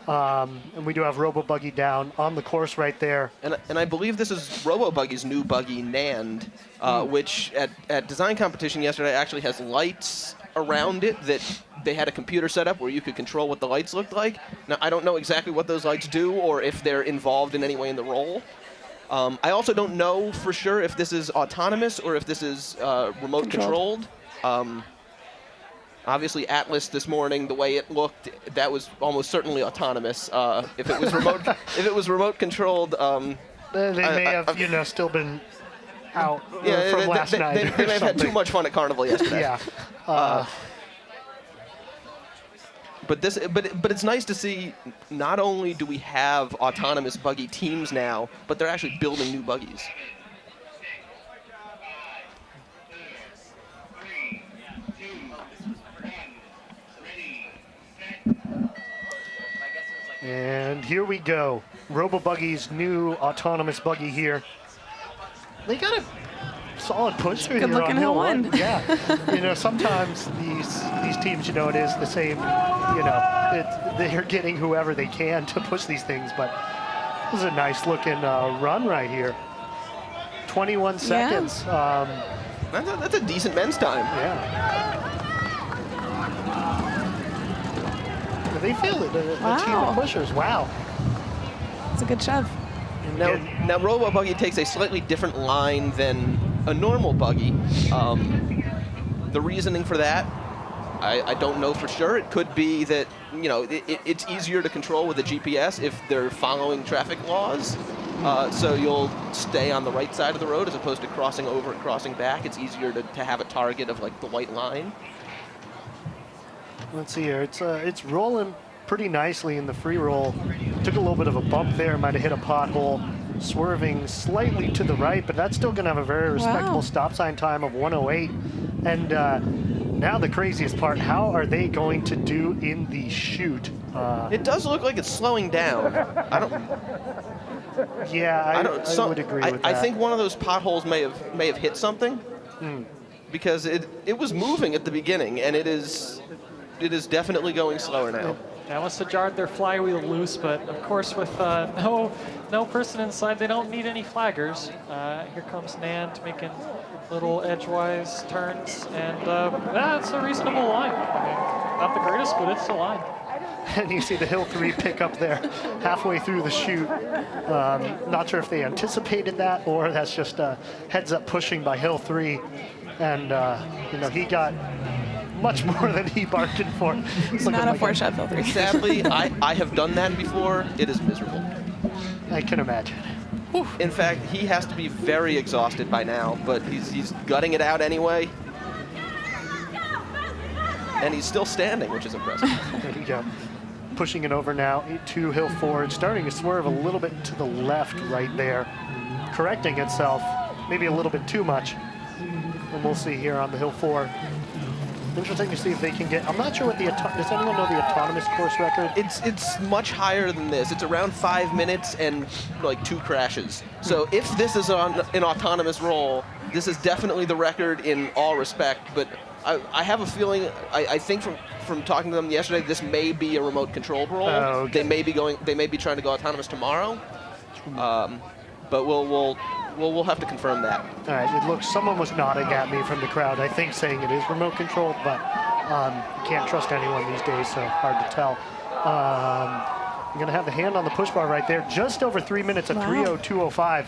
And we do have Robobuggy down on the course right there. And I believe this is Robobuggy's new buggy, NAND, which at design competition yesterday actually has lights around it that they had a computer set up where you could control what the lights looked like. Now, I don't know exactly what those lights do or if they're involved in any way in the roll. I also don't know for sure if this is autonomous or if this is remote controlled. Obviously, Atlas this morning, the way it looked, that was almost certainly autonomous. If it was remote controlled, they may have still been out from last night. They may have had too much fun at Carnival yesterday. Yeah. But it's nice to see. Not only do we have autonomous buggy teams now, but they're actually building new buggies. And here we go. Robobuggy's new autonomous buggy here. They got a solid push through here on Hill 1. Yeah. Sometimes these teams, it is the same, they're getting whoever they can to push these things, but this is a nice looking run right here. 21 seconds. That's a decent men's time. Yeah. They feel it, the team of pushers. Wow. It's a good shove. Now Robobuggy takes a slightly different line than a normal buggy. The reasoning for that, I don't know for sure. It could be that it's easier to control with a GPS if they're following traffic laws. So you'll stay on the right side of the road as opposed to crossing over and crossing back. It's easier to have a target of like the white line. Let's see here. It's rolling pretty nicely in the free roll. Took a little bit of a bump there. Might have hit a pothole. Swerving slightly to the right, but that's still going to have a very respectable stop sign time of 108. And now the craziest part, how are they going to do in the chute? It does look like it's slowing down. I would agree with that. I think one of those potholes may have hit something. Because it was moving at the beginning, and it is definitely going slower now. That must have jarred their flywheel loose, but of course with no person inside, they don't need any flaggers. Here comes NAND making little edgewise turns, and that's a reasonable line. I mean, not the greatest, but it's a line. And you see the Hill 3 pick up there halfway through the chute. Not sure if they anticipated that or that's just a heads-up pushing by Hill 3. And, he got much more than he bargained for. It's not a four-shot Hill 3. Sadly, I have done that before. It is miserable. I can imagine. In fact, he has to be very exhausted by now, but he's gutting it out anyway. And he's still standing, which is impressive. There you go. Pushing it over now to Hill 4. It's starting to swerve a little bit to the left right there. Correcting itself, maybe a little bit too much. And we'll see here on the Hill 4. Interesting to see if they can get, I'm not sure what does anyone know the autonomous course record? It's much higher than this. It's around 5 minutes and like 2 crashes. So if this is on an autonomous roll, this is definitely the record in all respect, but I have a feeling, I think from talking to them yesterday, this may be a remote controlled roll. Oh, okay. They may be trying to go autonomous tomorrow. But we'll have to confirm that. All right, it looks, someone was nodding at me from the crowd, I think saying it is remote controlled, but you can't trust anyone these days, so hard to tell. I'm going to have the hand on the push bar right there, just over 3 minutes at 3:02:05.